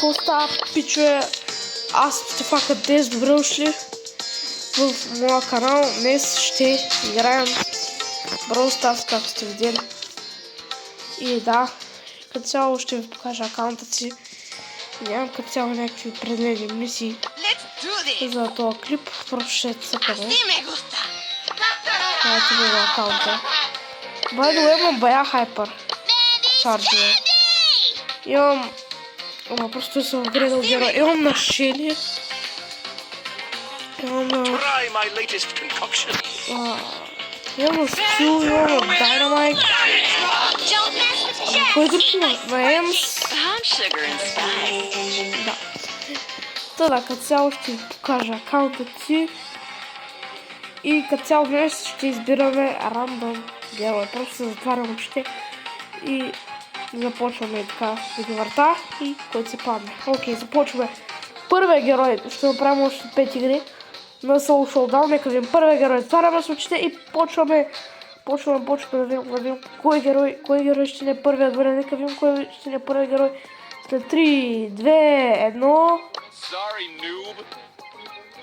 какво става, пичове? Аз сте фака 10, добре дошли в моя канал. Днес ще играем Brawl Stars, както сте видели. И да, като цяло ще ви покажа акаунта си. Нямам като цяло някакви определени мисии за този клип. Просто ще цъкаме. Ето ви на акаунта. By the way, имам бая хайпер чарджове. Имам... просто съм вгредал героя. Имам на Шели. Имам на... имам на Стил, имам на Дайнамайт. Кой друг има? На Емс. Да. Та, като цяло ще ви покажа акаунтът си. И като цяло днес ще избираме рандом герой. Просто се затварям очите и започваме така да върта и който се падне. Окей, започваме. Първият герой, ще направим още 5 игри на Soul Showdown. Нека видим първият герой. Затваряме с очите и почваме да видим кой герой ще не е първият герой. Нека видим кой ще не е първият герой. След 3, 2, 1.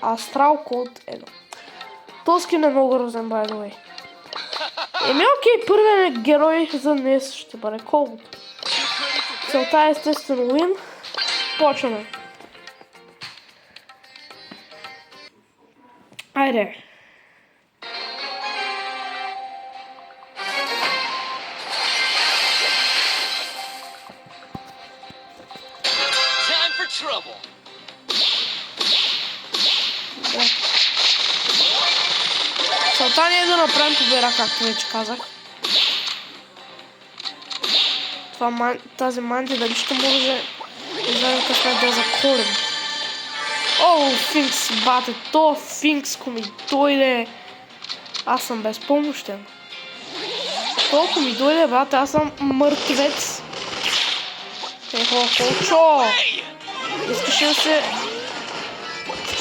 Астрал код 1. Този скин е много грозен, by the way. Еми окей, първият герой за днес ще бъде Cold. Целта е естествено win. Почваме. Айде. Целта не е да направим победа, както вече казах. Тази мантия дали ще може да знаем късмет да я заколим. О, Финкс, бате, то Финкско ми дойде. Аз съм безпомощен. Толкова ми дойде, брате, аз съм мъртвец. Ехо, Колчо! Искаш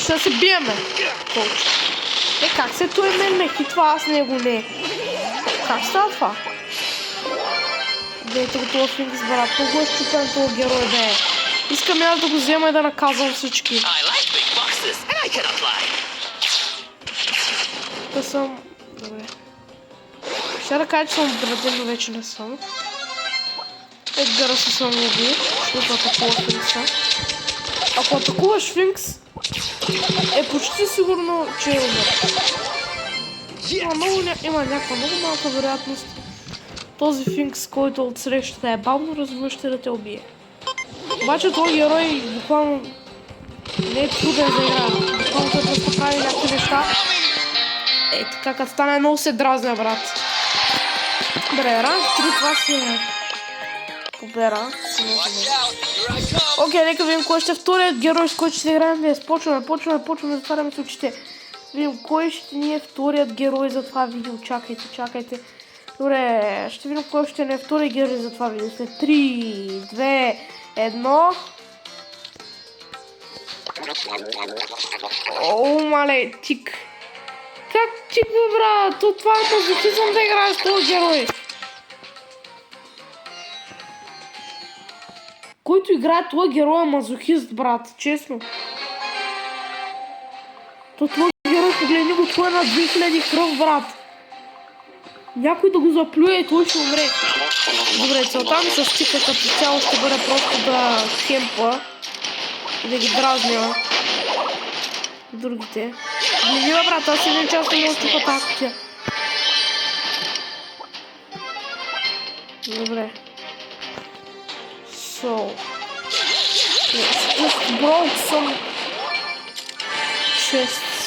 да се биеме, Колчо. Как се той мен ме хитва, аз него не. Как става това? Дайте го това Финкс, брат. Толкова е щупен този герой, бе. Искам аз да го взема и да наказвам всички. Тук съм... Добре. Ще да кажа, че съм граден, но вече не съм. Едгара се съм убил, защото атакува Финкса. Ако атакуваш Финкс, е почти сигурно, че е умер. Има някаква много малка вероятност този Финкс, който отсреща да е бавно развиваща, да те убие. Обаче този герой буквално не е труден за игра. Буквално той просто прави някакви неща. Ей, така като стане много се дразня, брат. Добре, ранг 3, това си е побера. Окей, нека видим кой ще е вторият герой, с който ще играем днес. Почваме, затваряме с очите. Видим кой ще ни е вторият герой за това видео. Чакайте. Добре, ще видим кой ще ни е вторият герой за това видео. След 3, 2, 1. О, мале, тик. Как тик, бе, брат? Това е мазохизъм да играеш с този герой. Който играе този герой е мазохист, брат, честно. Този герой, погледни го, това е на 2000 кръв, брат. Някой да го заплюе и той ще умре. Добре, целта ми с тика като цяло ще бъде просто да хемпа и да ги дразня другите. Не, брат, аз един час не мога да ступа тази. Добре. So, let's just broke some chests.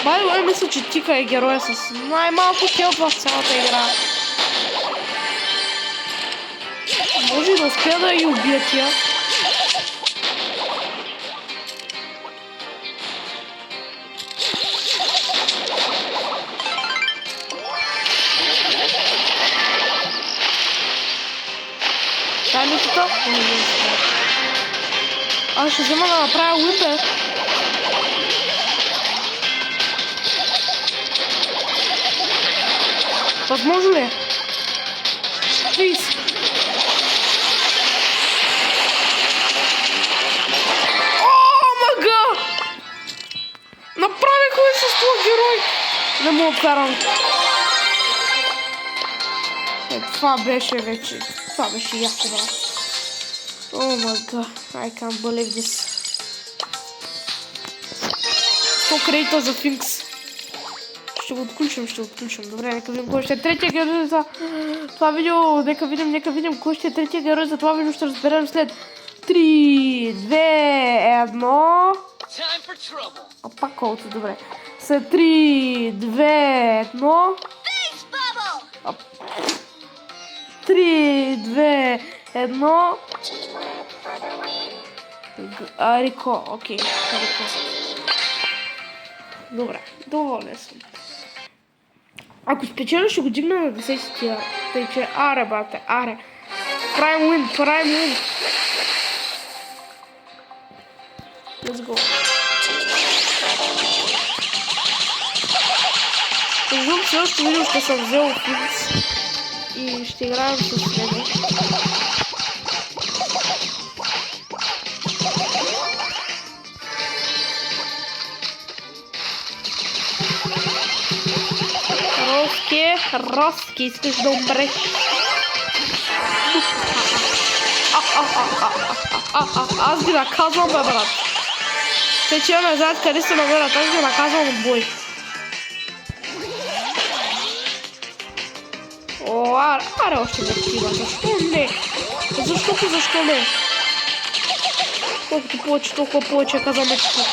By the way, мисля, че Тика е героя с най-малко хелп в цялата игра. Може да успея да ги убия тя. Аз ще взема да направя уипер. Възможно ли е? Плиз. Мага! Направих ли с това герой? Не му откарам. Това беше вече. Това беше яко, брат. О, мага. I can't believe this. 100 кредита за Финкс. Ще го отключим. Добре, нека видим кой ще е третия герой за това видео. Нека видим кой ще е третия герой за това видео. Ще разберем след 3, 2, 1. Пак колото, добре. След 3, 2, 1. 3, 2, 1. Рико, окей. Добре, доволен съм. Ако спечеля, ще го дигна на 10 тия. Тъй че, аре, бате, аре. Prime win. Let's go. Между следващото видео ще съм взел Финкс и ще играем с него. Роски, искаш да умреш. Аз ги наказвам, бе, брат. Те, че не знаят къде се намерят, аз ги наказвам от бой. О, аре още да такива. Защо не? Защо не? Колкото повече, толкова повече казваме чето.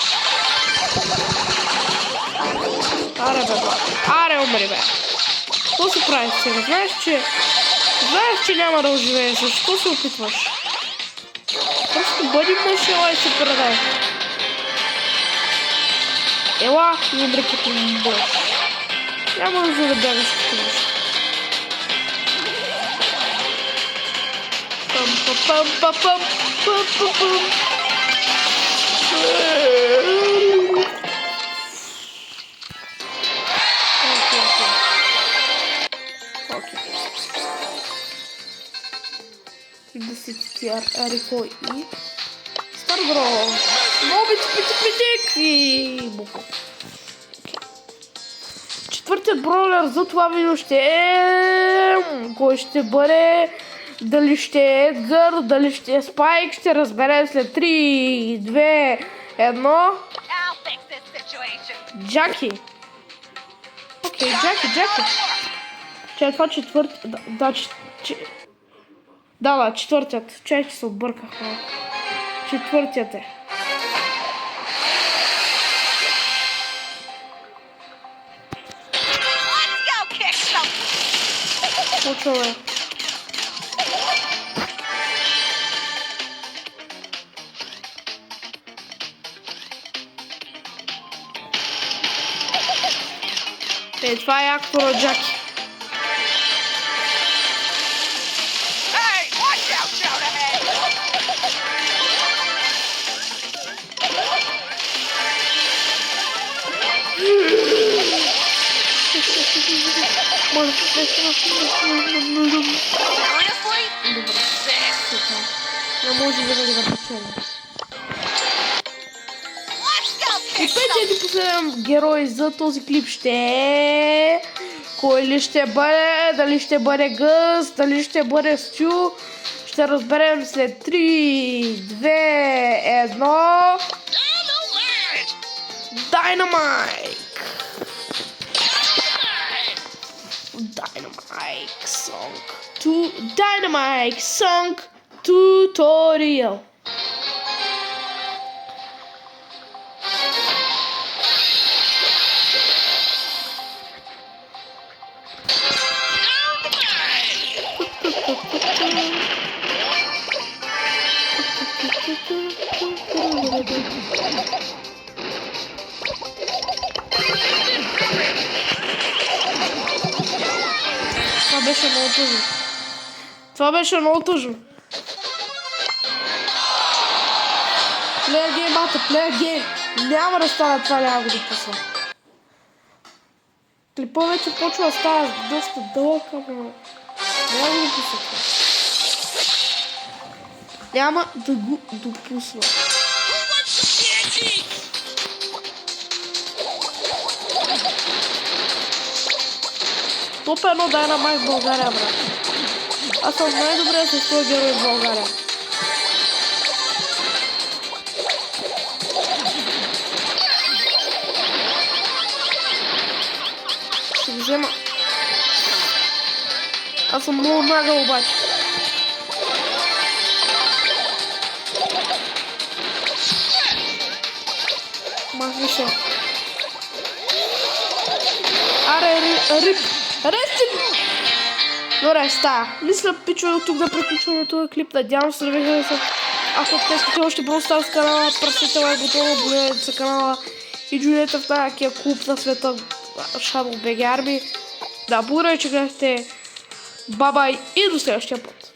Аре, бе, брат. Аре, умри, бе. Какво си правиш сега? Знаеш, че няма да оживееш. Защо се опитваш? Просто бъди мъжела и се предай. Ела и умри като мъж. Няма да бягаш като мъж. Да си тия Рико и Старбро. Моби пити и буко. Четвъртият бройлер за това видео ще е... Кой ще бъде? Дали ще е Едгар, дали ще е Спайк, ще разберем след 3, 2, 1. Джаки. Окей, Джаки. Че това четвърти... Да, четвъртият. Че се обърках малко. Четвъртият е. Почваме. Това е актора Джаки. Не може да бъде да печеля. И петият и последен герой за този клип ще е... Кой ли ще бъде? Дали ще бъде Гъс? Дали ще бъде Стю? Ще разберем след 3, 2, 1... Dynamite! Dynamite Song Tutorial. Това беше много тъжно. Плея гейм, бата, плея гейм. Няма да стане това, няма го допусна. Клипа вече почва да става доста дълъг, ама няма да го пусна. Няма да го допусна. Топ 1 Dynamite в България, брат. Аз съм най-добре с този герой в България. Ще го взема. Аз съм много нагъл обаче. Мах више. Аре, рип. Рестин! Добре, става. Мисля, пичове, тук да приключваме този клип. Надявам се да ви хареса. Ако те искате още просто с канала, пръстете лайк бутона, абонирайте се канала и джуинете в най-якия клуб на света Shadow BG Army. Да, благодаря, че гледахте. Бабай и до следващия път.